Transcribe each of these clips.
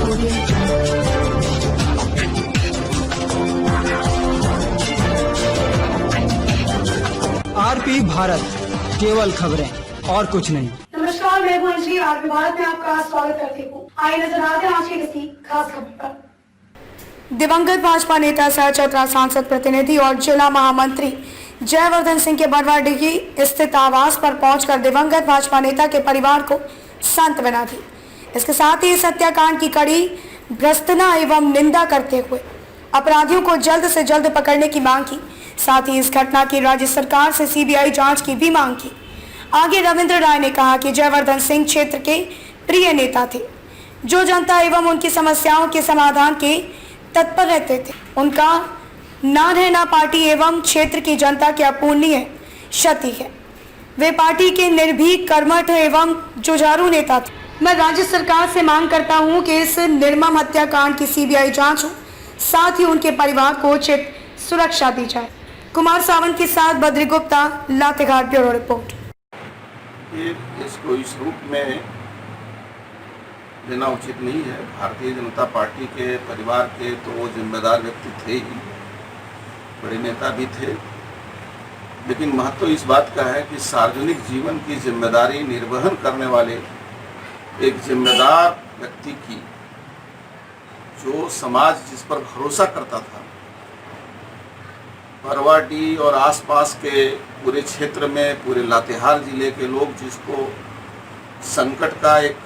RP Bharat, केवल खबरें और कुछ नहीं। नमस्कार, मैं हूं अंजलि। आरपी भारत में आपका स्वागत करती हूँ। आइए नजर आते हैं आज की किसी खास खबर पर। दिवंगत भाजपा नेता सह चतरा सांसद प्रतिनिधि और जिला महामंत्री जयवर्धन सिंह के बरवाडीह स्थित आवास पर पहुंचकर दिवंगत भाजपा नेता के परिवार को सांत्वना दी। इसके साथ ही इस हत्याकांड की कड़ी भर्त्सना एवं निंदा करते हुए अपराधियों को जल्द से जल्द पकड़ने की मांग की। साथ ही इस घटना की राज्य सरकार से सीबीआई जांच की भी मांग की। आगे रविंद्र राय ने कहा कि जयवर्धन सिंह क्षेत्र के प्रिय नेता थे, जो जनता एवं उनकी समस्याओं के समाधान के तत्पर रहते थे। उनका ना रहना पार्टी एवं क्षेत्र की जनता की अपूर्णीय क्षति है। वे पार्टी के निर्भीक, कर्मठ एवं जुझारू नेता थे। मैं राज्य सरकार से मांग करता हूं कि इस निर्मम हत्याकांड की सीबीआई जांच हो, साथ ही उनके परिवार को उचित सुरक्षा दी जाए। कुमार सावंत के साथ बद्री गुप्ता, लातेहार, ब्यूरो रिपोर्ट। इसको इस रूप में लेना उचित नहीं है। भारतीय जनता पार्टी के परिवार के तो वो जिम्मेदार व्यक्ति थे ही, बड़े नेता भी थे, लेकिन महत्व इस बात का है कि सार्वजनिक जीवन की जिम्मेदारी निर्वहन करने वाले एक जिम्मेदार व्यक्ति की, जो समाज जिस पर भरोसा करता था, बरवाडीह और आसपास के पूरे क्षेत्र में, पूरे लातेहार जिले के लोग जिसको संकट का एक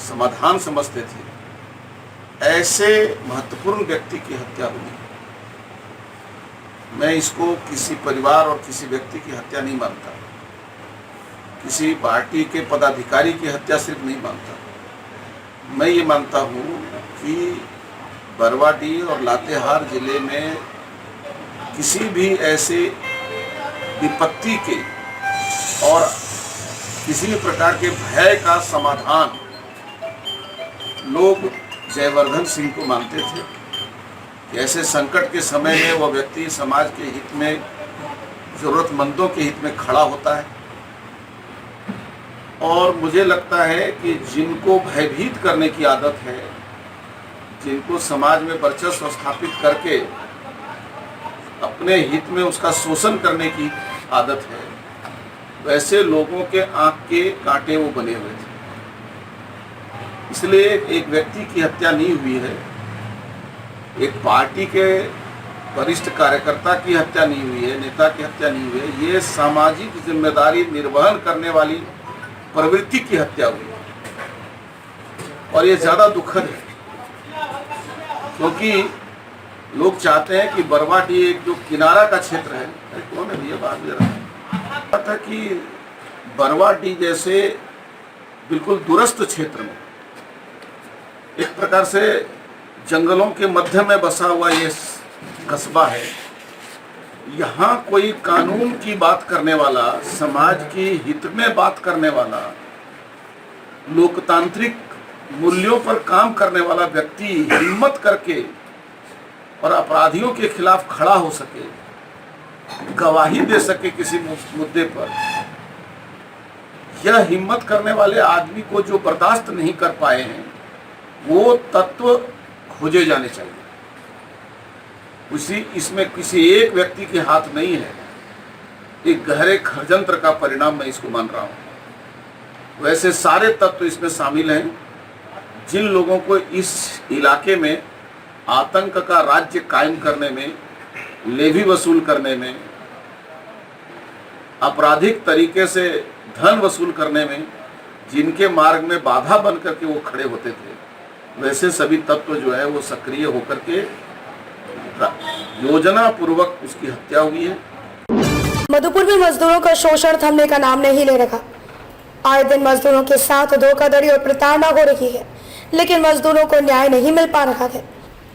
समाधान समझते थे, ऐसे महत्वपूर्ण व्यक्ति की हत्या हुई। मैं इसको किसी परिवार और किसी व्यक्ति की हत्या नहीं मानता, किसी पार्टी के पदाधिकारी की हत्या सिर्फ नहीं मानता। मैं ये मानता हूँ कि बरवाडीह और लातेहार जिले में किसी भी ऐसे विपत्ति के और किसी भी प्रकार के भय का समाधान लोग जयवर्धन सिंह को मानते थे कि ऐसे संकट के समय में वह व्यक्ति समाज के हित में, जरूरतमंदों के हित में खड़ा होता है। और मुझे लगता है कि जिनको भयभीत करने की आदत है, जिनको समाज में वर्चस्व स्थापित करके अपने हित में उसका शोषण करने की आदत है, वैसे लोगों के आंख के कांटे वो बने हुए थे। इसलिए एक व्यक्ति की हत्या नहीं हुई है, एक पार्टी के वरिष्ठ कार्यकर्ता की हत्या नहीं हुई है, नेता की हत्या नहीं हुई है, ये सामाजिक जिम्मेदारी निर्वहन करने वाली प्रवृत्ति की हत्या हुई है। और ये ज्यादा दुखद है, क्योंकि लोग चाहते हैं कि बरवाडीह एक जो किनारा का क्षेत्र है, कौन है भैया बात जरा था कि बरवाडीह जैसे बिल्कुल दूरस्थ क्षेत्र में, एक प्रकार से जंगलों के मध्य में बसा हुआ ये कस्बा है, यहाँ कोई कानून की बात करने वाला, समाज की हित में बात करने वाला, लोकतांत्रिक मूल्यों पर काम करने वाला व्यक्ति हिम्मत करके और अपराधियों के खिलाफ खड़ा हो सके, गवाही दे सके किसी मुद्दे पर, यह हिम्मत करने वाले आदमी को जो बर्दाश्त नहीं कर पाए हैं, वो तत्व खोजे जाने चाहिए। इसमें किसी एक व्यक्ति के हाथ नहीं है, एक गहरे षड्यंत्र का परिणाम मैं इसको मान रहा हूँ। वैसे सारे तत्व इसमें शामिल हैं, जिन लोगों को इस इलाके में आतंक का राज्य कायम करने में, लेवी वसूल करने में, आपराधिक तरीके से धन वसूल करने में, जिनके मार्ग में बाधा बन करके वो खड़े होते थे, वैसे सभी तत्व जो है वो सक्रिय होकर के योजना पूर्वक उसकी हत्या हुई है। मधुपुर में मजदूरों का शोषण थमने का नाम नहीं ले रखा। आए दिन मजदूरों के साथ धोखाधड़ी और प्रताड़ना हो रही है, लेकिन मजदूरों को न्याय नहीं मिल पा रहा है।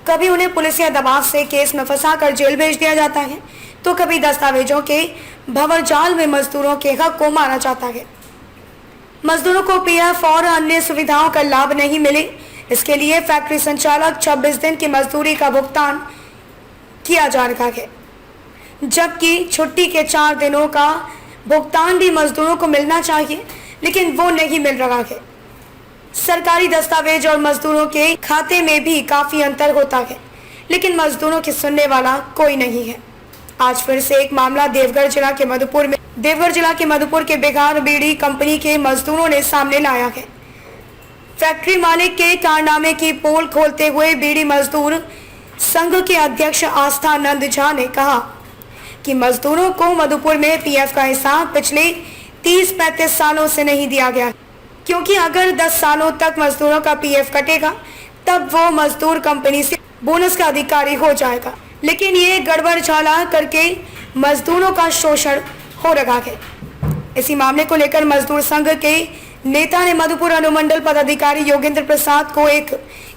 कभी उन्हें पुलिस या दबाव से केस में फंसाकर जेल भेज दिया जाता है, तो कभी दस्तावेजों के भंवरजाल में मजदूरों के हक को मारा जाता है। मजदूरों को पीएफ और अन्य सुविधाओं का लाभ नहीं मिले, इसके लिए फैक्ट्री संचालक 26 दिन की मजदूरी का भुगतान किया जा रहा है, जबकि छुट्टी के 4 दिनों का भुगतान भी मजदूरों को मिलना चाहिए, लेकिन वो नहीं मिल रहा है। सरकारी दस्तावेज और मजदूरों के खाते में भी काफी अंतर होता है, लेकिन मजदूरों की सुनने वाला कोई नहीं है। आज फिर से एक मामला देवघर जिला के मधुपुर के बिहार बीड़ी कंपनी के मजदूरों ने सामने लाया है। फैक्ट्री मालिक के कारनामे की पोल खोलते हुए बीड़ी मजदूर संघ के अध्यक्ष आस्थानंद झा ने कहा कि मजदूरों को मधुपुर में पीएफ का हिसाब पिछले 30-35 सालों से नहीं दिया गया, क्योंकि अगर 10 सालों तक मजदूरों का पीएफ कटेगा तब वो मजदूर कंपनी से बोनस का अधिकारी हो जाएगा। लेकिन ये गड़बड़ झाला करके मजदूरों का शोषण हो रहा है। इसी मामले को लेकर मजदूर संघ के नेता ने मधुपुर अनुमंडल पदाधिकारी योगेंद्र प्रसाद को एक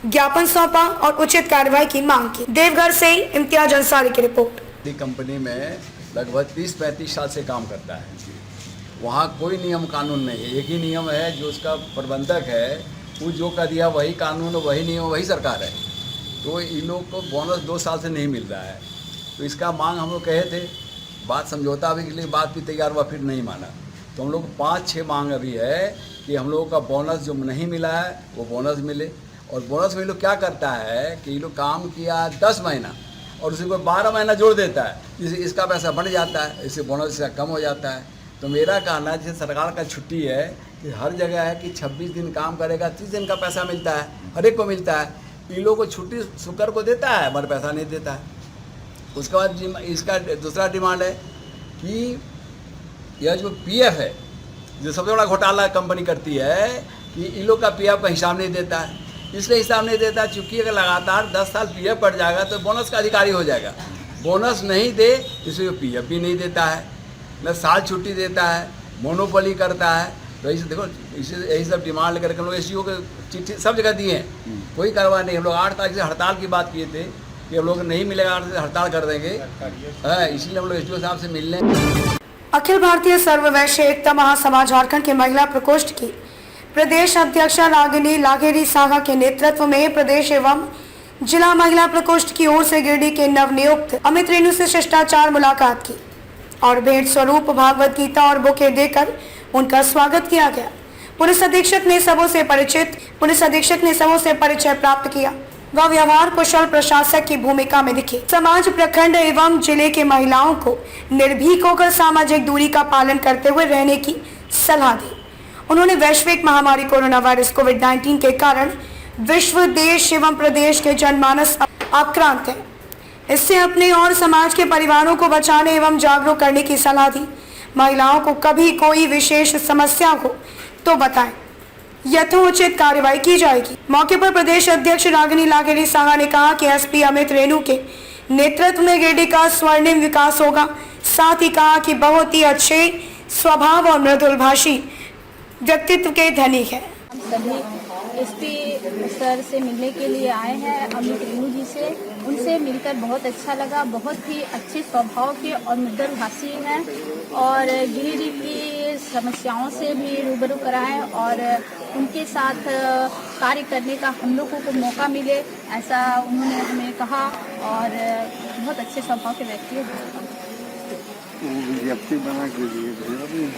ज्ञापन सौंपा और उचित कार्रवाई की मांग की। देवघर से इम्तियाज अंसारी की रिपोर्ट। कंपनी में लगभग 30-35 साल से काम करता है। वहाँ कोई नियम कानून नहीं है, एक ही नियम है जो उसका प्रबंधक है वो जो कर दिया वही कानून, वही नियम, वही सरकार है। तो इन लोग को बोनस 2 साल से नहीं मिल रहा है। तो इसका मांग हम लोग कहे थे, बात समझौता भी के लिए बात भी तैयार हुआ, फिर नहीं माना। तो हम लोग 5-6 मांग अभी है कि हम लोगों का बोनस जो नहीं मिला है वो बोनस मिले। और बोनस में लोग क्या करता है कि ये लोग काम किया 10 महीना और उसी को 12 महीना जोड़ देता है, जिससे इसका पैसा बढ़ जाता है, इससे बोनस इसका कम हो जाता है। तो मेरा कहना है, जैसे सरकार का छुट्टी है कि हर जगह है कि 26 दिन काम करेगा 30 दिन का पैसा मिलता है, हर एक को मिलता है। इन लोगों को छुट्टी शुक्र को देता है मगर पैसा नहीं देता है। उसके बाद इसका दूसरा डिमांड है कि यह जो पीएफ है, जो सबसे बड़ा घोटाला कंपनी करती है कि इन लोग का पीएफ का हिसाब नहीं देता है। इसलिए हिसाब नहीं देता है चूँकि अगर लगातार 10 साल पीएफ कट जाएगा तो बोनस का अधिकारी हो जाएगा। बोनस नहीं दे इसलिए पीएफ भी नहीं देता है, न साल छुट्टी देता है, मोनोपोली करता है। तो इसे देखो, इसे यही सब डिमांड लेकर हम लोग एसडीओ को चिट्ठी सब जगह दिए हैं, कोई कार्रवाई नहीं। हम लोग 8 तारीख से हड़ताल की बात किए थे कि हम लोग नहीं मिलेगा, 8 से हड़ताल कर देंगे। इसलिए हम लोग एसडीओ साहब से मिलने। अखिल भारतीय सर्ववैश्य एकता महासभा झारखंड के महिला प्रकोष्ठ की प्रदेश अध्यक्षा रागिनी लागेरी साहा के नेतृत्व में प्रदेश एवं जिला महिला प्रकोष्ठ की ओर से गिरिडीह के नवनियुक्त अमित रेणु से शिष्टाचार मुलाकात की और भेंट स्वरूप भागवत गीता और बुके देकर उनका स्वागत किया गया। पुलिस अधीक्षक ने सबों से परिचय प्राप्त किया व व्यवहार कुशल प्रशासक की भूमिका में दिखे। समाज, प्रखंड एवं जिले के महिलाओं को निर्भीक होकर सामाजिक दूरी का पालन करते हुए रहने की सलाह दी। उन्होंने वैश्विक महामारी कोरोना वायरस कोविड-19 के कारण विश्व, देश एवं प्रदेश के जनमानस आक्रांत है, इससे अपने और समाज के परिवारों को बचाने एवं जागरूक करने की सलाह दी। महिलाओं को कभी कोई विशेष समस्या हो तो बताएं, यथोचित कार्रवाई की जाएगी। मौके पर प्रदेश अध्यक्ष रागिनी लागेरी साहा ने कहा कि एसपी अमित रेणु के नेतृत्व में गिरिडीह का स्वर्णिम विकास होगा। साथ ही कहा कि बहुत ही अच्छे स्वभाव और मृदुल भाषी व्यक्तित्व के धनी है। हम सभी एसपी सर से मिलने के लिए आए हैं, अमित रेणु जी से। उनसे मिलकर बहुत अच्छा लगा। बहुत ही अच्छे स्वभाव के और मृदुल भाषी हैं और गिरिडीह की समस्याओं से भी रूबरू कराएं और उनके साथ कार्य करने का हम लोगों को मौका मिले, ऐसा उन्होंने हमें कहा। और बहुत अच्छे स्वभाव के व्यक्ति हैं। विज्ञप्ति बना के दिए